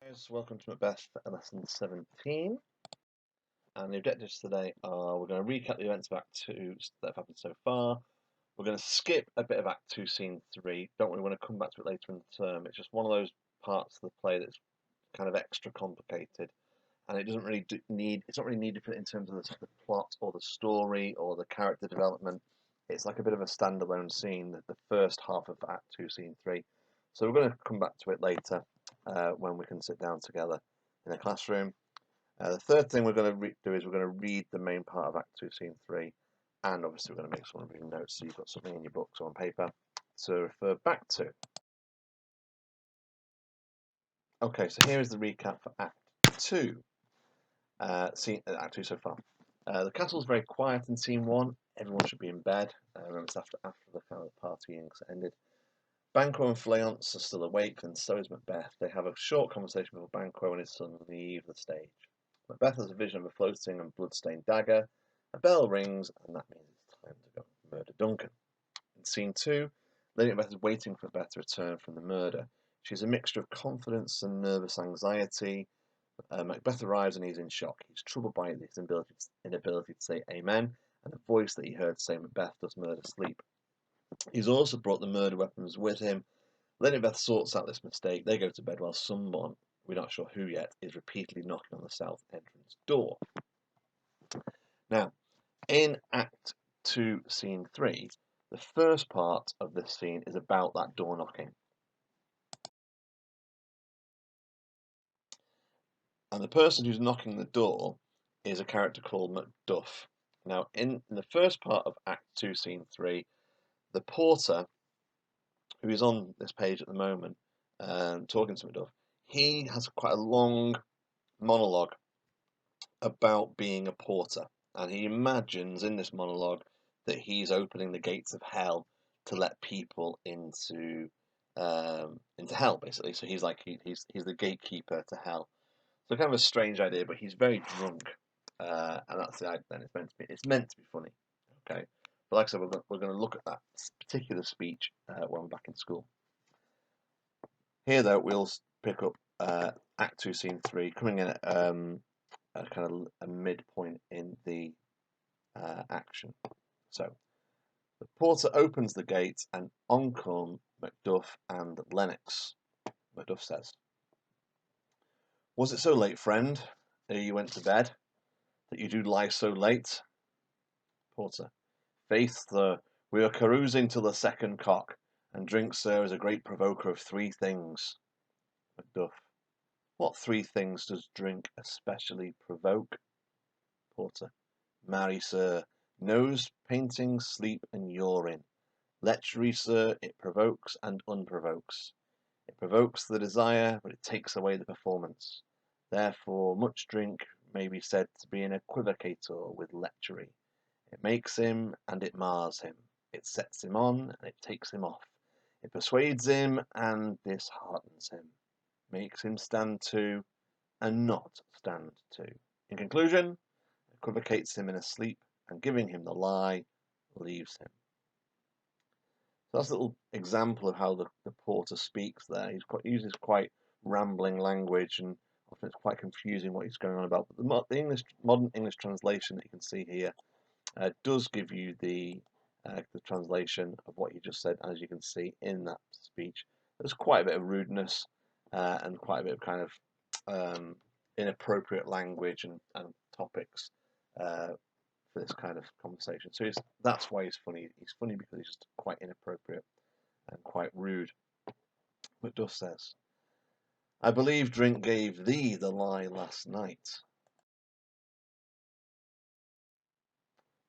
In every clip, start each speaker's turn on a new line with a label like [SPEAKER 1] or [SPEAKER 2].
[SPEAKER 1] Guys, welcome to Macbeth Lesson 17. And the objectives today are we're going to recap the events of Act 2 that have happened so far. We're going to skip a bit of Act 2, Scene 3. Don't really want to come back to it later in the term. It's just one of those parts of the play that's kind of extra complicated. And it doesn't really it's not really needed in terms of the plot or the story or the character development. It's like a bit of a standalone scene, the first half of Act 2, Scene 3. So we're going to come back to it later when we can sit down together in a classroom. The third thing we're going to do is we're going to read the main part of Act 2, Scene 3, and obviously we're going to make some reading notes so you've got something in your books or on paper to refer back to. Okay, so here is the recap for Act 2. Act 2 so far. The castle's very quiet in Scene 1. Everyone should be in bed. Remember, it's after the kind of partying ended. Banquo and Fleance are still awake, and so is Macbeth. They have a short conversation with Banquo and his son leave the stage. Macbeth has a vision of a floating and blood-stained dagger. A bell rings, and that means it's time to go murder Duncan. In Scene 2, Lady Macbeth is waiting for Macbeth to return from the murder. She's a mixture of confidence and nervous anxiety. Macbeth arrives and he's in shock. He's troubled by his inability to say amen, and the voice that he heard say Macbeth does murder sleep. He's also brought the murder weapons with him. Lady Macbeth sorts out this mistake. They go to bed while someone, we're not sure who yet, is repeatedly knocking on the south entrance door. Now, in Act 2, Scene 3, the first part of this scene is about that door knocking. And the person who's knocking the door is a character called Macduff. Now, in the first part of Act 2, Scene 3, the porter, who is on this page at the moment, talking to Macduff, he has quite a long monologue about being a porter. And he imagines in this monologue that he's opening the gates of hell to let people into hell, basically. So he's like he's the gatekeeper to hell. So kind of a strange idea, but he's very drunk, and that's the idea. Then it's meant to be funny, okay. But like I said, we're going to look at that particular speech when we're back in school. Here, though, we'll pick up Act 2, Scene 3, coming in at kind of a midpoint in the action. So the porter opens the gate, and on come Macduff and Lennox. Macduff says, "Was it so late, friend, ere you went to bed, that you do lie so late?" Porter, "Faith, sir, we are carousing till the second cock, and drink, sir, is a great provoker of three things." Macduff, "What three things does drink especially provoke?" Porter, "Marry, sir, nose, painting, sleep, and urine. Lechery, sir, it provokes and unprovokes. It provokes the desire, but it takes away the performance. Therefore, much drink may be said to be an equivocator with lechery. It makes him, and it mars him. It sets him on, and it takes him off. It persuades him, and disheartens him. Makes him stand to, and not stand to. In conclusion, equivocates him in a sleep, and giving him the lie, leaves him." So that's a little example of how the porter speaks there. Uses quite rambling language, and often it's quite confusing what he's going on about. But the modern English translation that you can see here does give you the translation of what he just said, as you can see in that speech. There's quite a bit of rudeness and quite a bit of kind of inappropriate language and topics for this kind of conversation. So that's why he's funny. He's funny because he's just quite inappropriate and quite rude. Macduff says, "I believe drink gave thee the lie last night."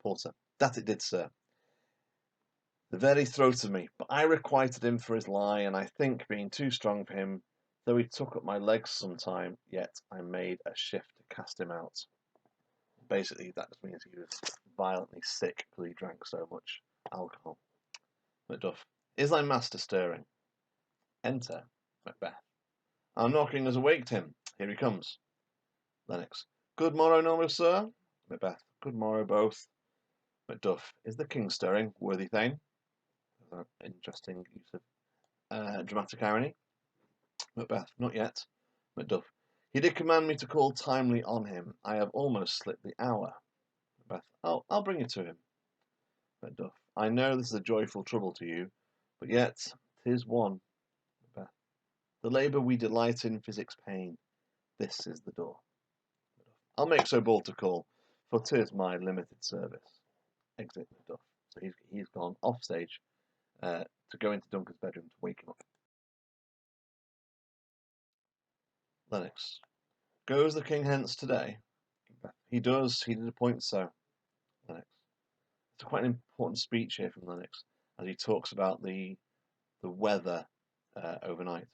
[SPEAKER 1] Porter, "That it did, sir. The very throat of me, but I requited him for his lie, and I think, being too strong for him, though he took up my legs some time, yet I made a shift to cast him out." Basically, that just means he was violently sick because he drank so much alcohol. Macduff, "Is thy master stirring?" Enter Macbeth. "Our knocking has awaked him. Here he comes." Lennox, "Good morrow, noble sir." Macbeth, "Good morrow, both." Macduff, "Is the king stirring, worthy thane?" Interesting use of dramatic irony. Macbeth, "Not yet. Macduff. He did command me to call timely on him. I have almost slipped the hour. Macbeth. I'll bring you to him. Macduff. I know this is a joyful trouble to you, but yet 'tis one. Macbeth. The labour we delight in physics pain. This is the door. Macduff. I'll make so bold to call, for 'tis my limited service. Exit Macduff. So he's gone off stage to go into Duncan's bedroom to wake him up. Lennox. Goes the king hence today? He does, he did appoint so. Lennox. It's quite an important speech here from Lennox as he talks about the weather overnight.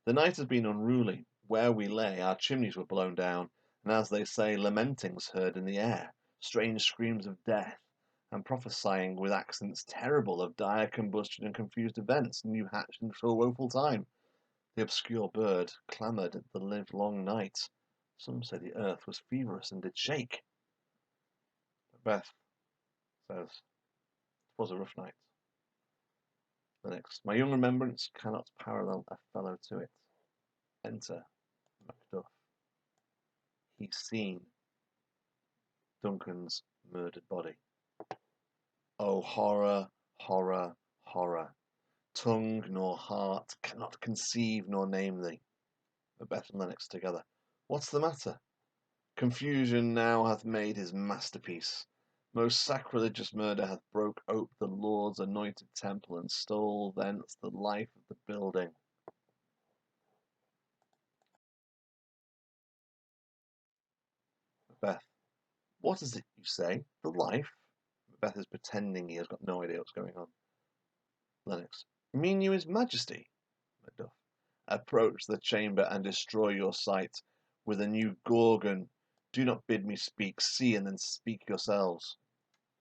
[SPEAKER 1] The night has been unruly. Where we lay, our chimneys were blown down, and as they say, lamentings heard in the air, strange screams of death, and prophesying with accents terrible of dire combustion and confused events, new hatched in so woeful time. The obscure bird clamoured at the livelong night. Some say the earth was feverous and did shake. Macbeth says, "'Twas a rough night." The next, my young remembrance cannot parallel a fellow to it. Enter Macduff. He's seen Duncan's murdered body. Oh, horror, horror, horror! Tongue nor heart cannot conceive nor name thee. Macbeth and Lennox together. What's the matter? Confusion now hath made his masterpiece. Most sacrilegious murder hath broke ope the Lord's anointed temple and stole thence the life of the building. Macbeth. What is it you say? The life? Macbeth is pretending he has got no idea what's going on. Lennox. Mean you his majesty? Macduff. Approach the chamber and destroy your sight with a new Gorgon. Do not bid me speak. See and then speak yourselves.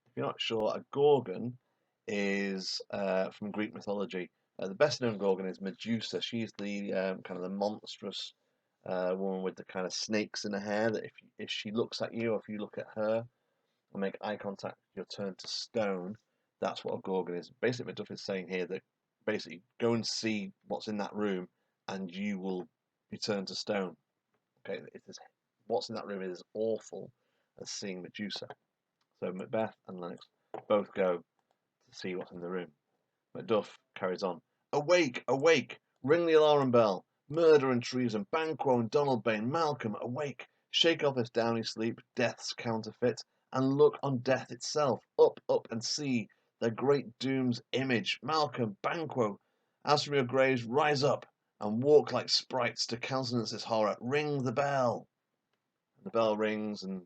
[SPEAKER 1] If you're not sure, a Gorgon is from Greek mythology. The best known Gorgon is Medusa. She's the kind of the monstrous woman with the kind of snakes in her hair. That if she looks at you, or if you look at her and make eye contact, you're turned to stone. That's what a Gorgon is. Basically, Macduff is saying here that basically go and see what's in that room, and you will be turned to stone. Okay, what's in that room is as awful as seeing Medusa. So Macbeth and Lennox both go to see what's in the room. Macduff carries on. Awake, awake! Ring the alarm bell! Murder and treason, Banquo and Donalbain, Malcolm, awake! Shake off this downy sleep, death's counterfeit, and look on death itself. Up, up, and see the great doom's image. Malcolm, Banquo, as from your graves, rise up and walk like sprites to countenance this horror. Ring the bell. And the bell rings, and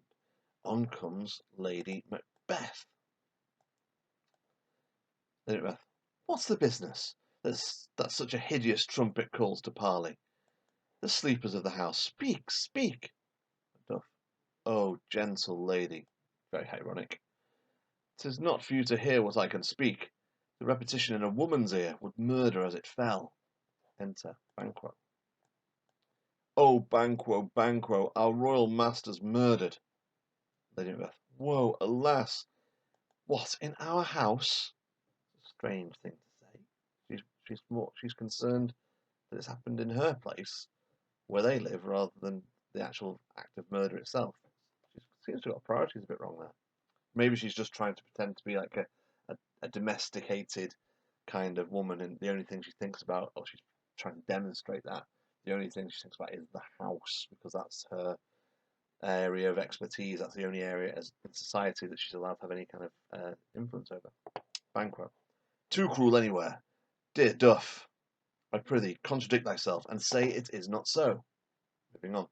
[SPEAKER 1] on comes Lady Macbeth. Lady Macbeth. What's the business? That such a hideous trumpet calls to parley. The sleepers of the house, speak, speak. Macduff. Oh, gentle lady. Very ironic. 'Tis not for you to hear what I can speak. The repetition in a woman's ear would murder as it fell. Enter Banquo. Oh, Banquo, Banquo, our royal master's murdered. Lady Macbeth. Woe, alas! What, in our house? Strange thing to say. She's concerned that it's happened in her place, where they live, rather than the actual act of murder itself. She seems to have got priorities a bit wrong there. Maybe she's just trying to pretend to be like a domesticated kind of woman, and the only thing she thinks about, or she's trying to demonstrate that, the only thing she thinks about is the house, because that's her area of expertise. That's the only area in society that she's allowed to have any kind of influence over. Banquo. Too cruel anywhere. Dear Duff, I prithee, contradict thyself, and say it is not so. Moving on.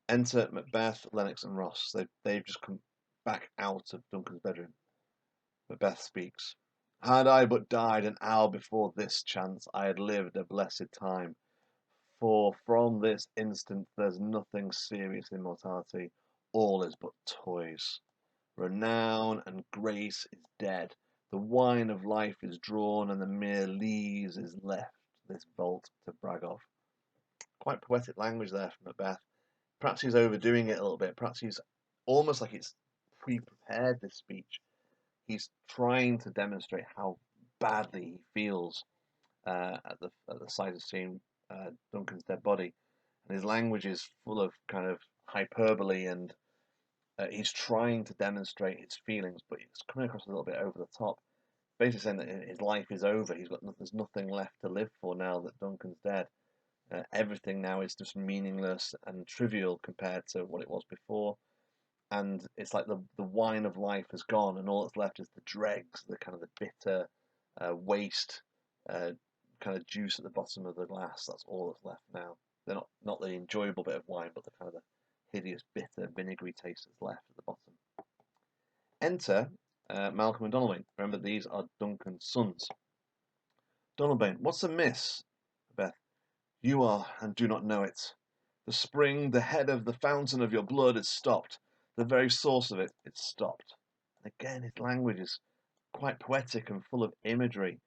[SPEAKER 1] Enter Macbeth, Lennox, and Ross. They've just come back out of Duncan's bedroom. Macbeth speaks. Had I but died an hour before this chance, I had lived a blessed time. For from this instant there's nothing serious in mortality. All is but toys. Renown and grace is dead. The wine of life is drawn, and the mere lees is left this vault to brag of. Quite poetic language there from Macbeth. Perhaps he's overdoing it a little bit. Perhaps he's almost like it's pre-prepared, this speech. He's trying to demonstrate how badly he feels at the sight of seeing Duncan's dead body, and his language is full of kind of hyperbole, and he's trying to demonstrate his feelings, but it's coming across a little bit over the top. Basically saying that his life is over. There's nothing left to live for now that Duncan's dead. Everything now is just meaningless and trivial compared to what it was before. And it's like the wine of life has gone, and all that's left is the dregs, the kind of the bitter waste kind of juice at the bottom of the glass. That's all that's left now. They're not the enjoyable bit of wine, but the kind of the hideous, bitter, vinegary taste that's left at the bottom. Enter Malcolm and Donalbain. Remember, these are Duncan's sons. Donalbain, what's amiss? Beth, you are and do not know it. The spring, the head of the fountain of your blood is stopped. The very source of it is stopped. And again, his language is quite poetic and full of imagery.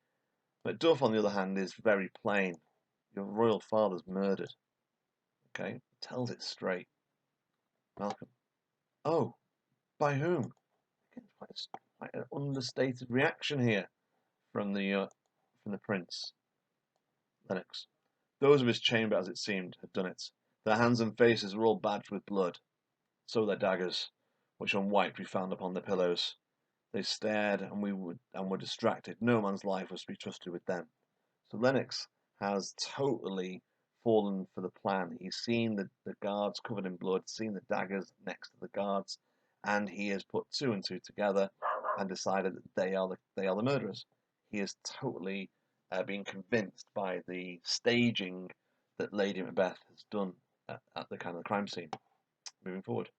[SPEAKER 1] Macduff, on the other hand, is very plain. Your royal father's murdered. Okay, tells it straight. Malcolm, oh, by whom? Quite an understated reaction here from the prince. Lennox, those of his chamber, as it seemed, had done it. Their hands and faces were all badged with blood. So their daggers, which unwiped we found upon the pillows. They stared, and were distracted. No man's life was to be trusted with them. So Lennox has totally fallen for the plan. He's seen the guards covered in blood, seen the daggers next to the guards, and he has put two and two together and decided that they are the murderers. He is totally being convinced by the staging that Lady Macbeth has done at the kind of crime scene. Moving forward.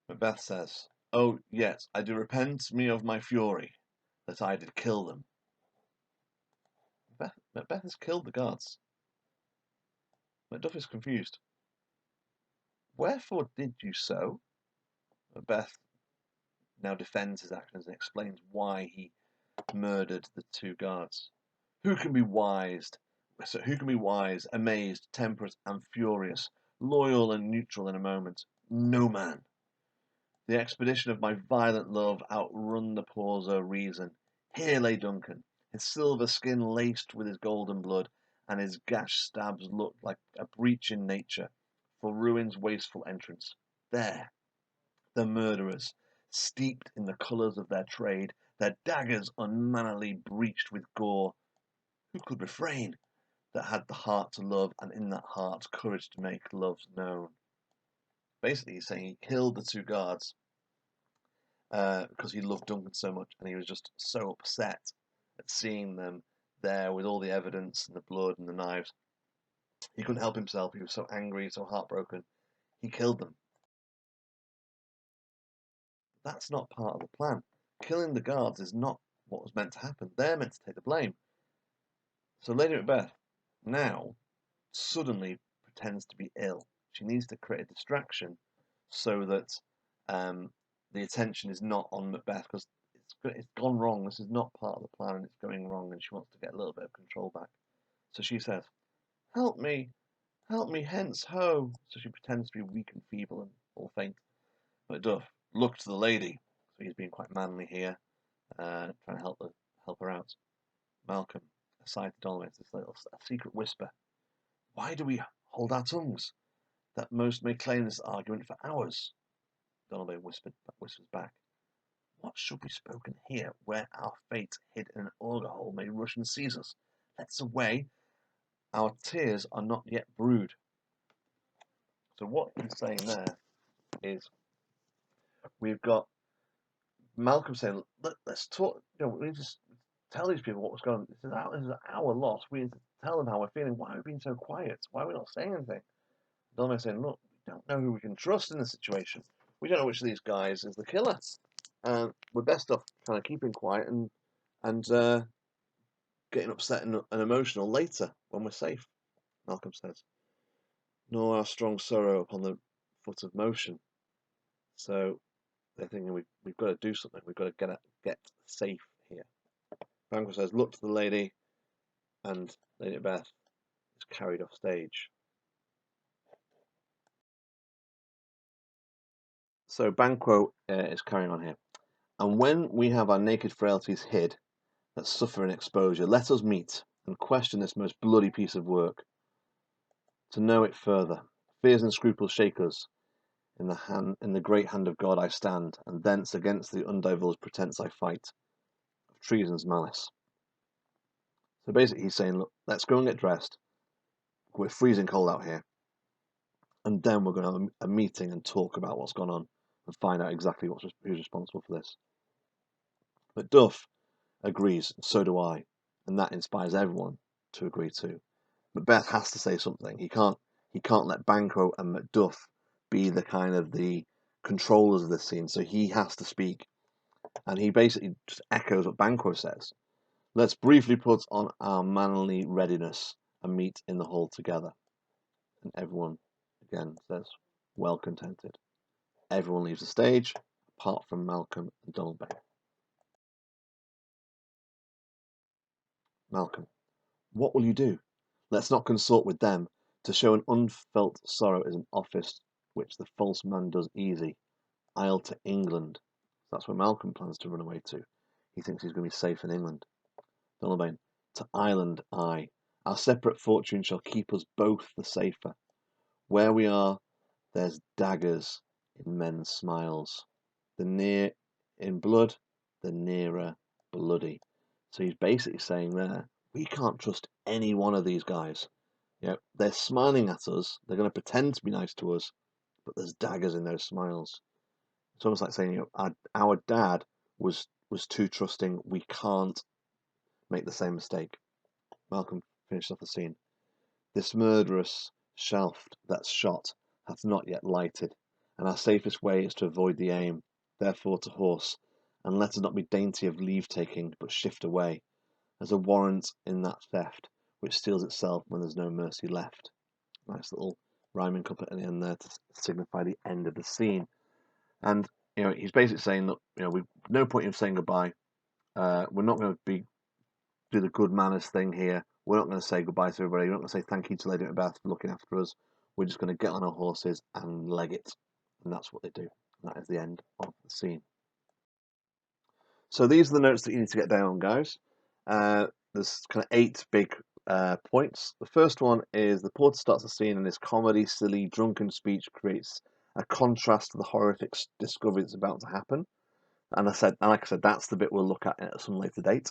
[SPEAKER 1] Macbeth says, "Oh, yet I do repent me of my fury, that I did kill them." Macbeth has killed the guards. Macduff is confused. "Wherefore did you so?" Macbeth now defends his actions and explains why he murdered the two guards. Who can be wise, amazed, temperate, and furious, loyal and neutral in a moment? No man. The expedition of my violent love outrun the pause of reason. Here lay Duncan, his silver skin laced with his golden blood, and his gashed stabs looked like a breach in nature, for ruin's wasteful entrance. There, the murderers, steeped in the colours of their trade, their daggers unmannily breached with gore. Who could refrain, that had the heart to love, and in that heart courage to make love known? Basically, he's saying he killed the two guards because he loved Duncan so much, and he was just so upset at seeing them there with all the evidence and the blood and the knives. He couldn't help himself. He was so angry, so heartbroken. He killed them. That's not part of the plan. Killing the guards is not what was meant to happen. They're meant to take the blame. So Lady Macbeth now suddenly pretends to be ill. She needs to create a distraction so that the attention is not on Macbeth, because it's gone wrong. This is not part of the plan, and it's going wrong, and she wants to get a little bit of control back. So she says, help me hence, ho!" So she pretends to be weak and feeble and all faint. Macduff, look to the lady. So he's being quite manly here, trying to help her out. Malcolm, aside to Donalbain, this little secret whisper. Why do we hold our tongues? That most may claim this argument for hours. Donalbain whispers back. What should be spoken here, where our fate hid in an auger hole may rush and seize us? Let's away. Our tears are not yet brewed. So what he's saying there is we've got Malcolm saying, let's talk. We need to tell these people what's going on. This is our loss. We need to tell them how we're feeling. Why are we being so quiet? Why are we not saying anything? Donalbain saying, look, we don't know who we can trust in this situation. We don't know which of these guys is the killer. We're best off kind of keeping quiet and getting upset and emotional later when we're safe. Malcolm says, nor our strong sorrow upon the foot of motion. So they're thinking we've got to do something. We've got to get safe here. Banquo says, look to the lady, and Lady Macbeth is carried off stage. So Banquo is carrying on here. And when we have our naked frailties hid, Let's suffer in exposure. Let us meet and question this most bloody piece of work. To know it further, fears and scruples shake us. In the great hand of God I stand, and thence against the undivulged pretence I fight, of treason's malice. So basically he's saying, look, let's go and get dressed. We're freezing cold out here. And then we're going to have a meeting and talk about what's gone on and find out exactly who's responsible for this. Macduff agrees, and so do I, and that inspires everyone to agree too. Macbeth has to say something. He can't let Banquo and Macduff be the controllers of this scene, so he has to speak. And he basically just echoes what Banquo says. Let's briefly put on our manly readiness and meet in the hall together. And everyone, again, says, well contented. Everyone leaves the stage, apart from Malcolm and Donalbain. Malcolm, what will you do? Let's not consort with them. To show an unfelt sorrow is an office which the false man does easy. I'll to England. That's where Malcolm plans to run away to. He thinks he's going to be safe in England. Donalbain, to Ireland I. Our separate fortune shall keep us both the safer. Where we are, there's daggers in men's smiles. The near in blood, the nearer bloody. So he's basically saying there, we can't trust any one of these guys. You know, they're smiling at us, they're going to pretend to be nice to us, but there's daggers in those smiles. It's almost like saying, you know, our dad was too trusting, we can't make the same mistake. Malcolm finished off the scene. This murderous shaft that's shot hath not yet lighted, and our safest way is to avoid the aim. Therefore to horse, and let us not be dainty of leave-taking, but shift away. There's a warrant in that theft, which steals itself when there's no mercy left. Nice little rhyming couplet at the end there to signify the end of the scene. And you know, he's basically saying that we've no point in saying goodbye. We're not going to do the good manners thing here. We're not going to say goodbye to everybody. We're not going to say thank you to Lady Macbeth for looking after us. We're just going to get on our horses and leg it. And that's what they do. And that is the end of the scene. So these are the notes that you need to get down, guys. There's kind of 8 big points. The first one is the porter starts the scene and his comedy, silly, drunken speech creates a contrast to the horrific discovery that's about to happen. And like I said, that's the bit we'll look at some later date.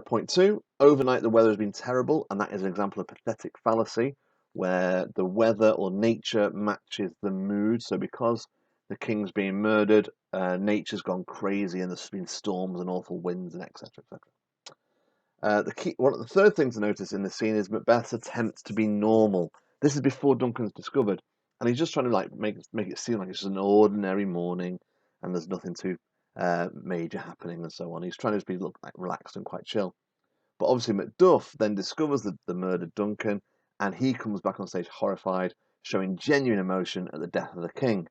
[SPEAKER 1] Point 2, overnight the weather has been terrible, and that is an example of pathetic fallacy, where the weather or nature matches the mood. So because the king's being murdered, nature's gone crazy, and there's been storms and awful winds and etc. etc. One of the third thing to notice in this scene is Macbeth's attempt to be normal. This is before Duncan's discovered, and he's just trying to make it seem like it's just an ordinary morning, and there's nothing too major happening and so on. He's trying to just look like relaxed and quite chill. But obviously Macduff then discovers the murdered Duncan, and he comes back on stage horrified, showing genuine emotion at the death of the king.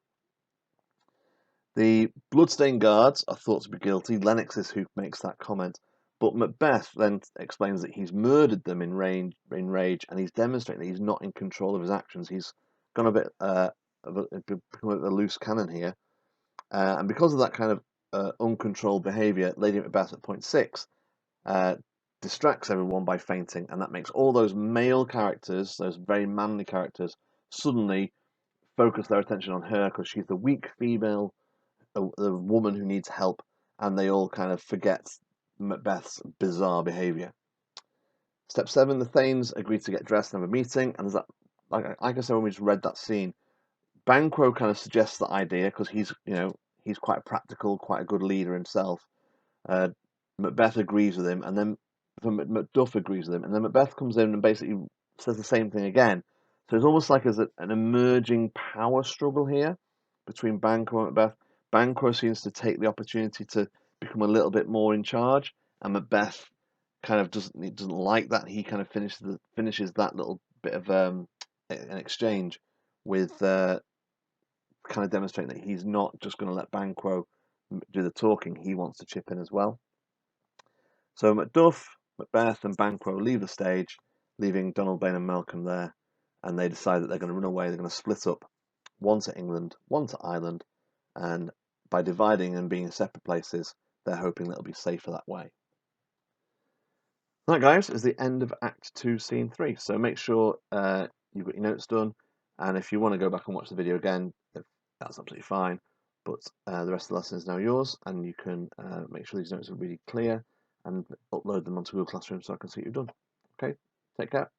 [SPEAKER 1] The bloodstained guards are thought to be guilty. Lennox is who makes that comment. But Macbeth then explains that he's murdered them in rage, and he's demonstrating that he's not in control of his actions. He's gone a bit become a loose cannon here. And because of that kind of uncontrolled behaviour, Lady Macbeth at point 6 distracts everyone by fainting, and that makes all those male characters, those very manly characters, suddenly focus their attention on her because she's the weak female, the woman who needs help, and they all kind of forget Macbeth's bizarre behaviour. Step 7, the Thanes agree to get dressed and have a meeting, and there's that, like I said when we just read that scene, Banquo kind of suggests that idea because he's quite practical, quite a good leader himself. Macbeth agrees with him, and then Macduff agrees with him, and then Macbeth comes in and basically says the same thing again. So it's almost like there's an emerging power struggle here between Banquo and Macbeth. Banquo seems to take the opportunity to become a little bit more in charge, and Macbeth kind of doesn't like that. He kind of finishes that little bit of an exchange with kind of demonstrating that he's not just going to let Banquo do the talking. He wants to chip in as well. So Macduff, Macbeth, and Banquo leave the stage, leaving Donalbain and Malcolm there, and they decide that they're going to run away. They're going to split up, one to England, one to Ireland, and by dividing and being in separate places, they're hoping that it'll be safer that way. That, guys, is the end of Act 2, Scene 3. So make sure you've got your notes done, and if you want to go back and watch the video again, that's absolutely fine. But the rest of the lesson is now yours, and you can make sure these notes are really clear and upload them onto Google Classroom so I can see what you've done. Okay, take care.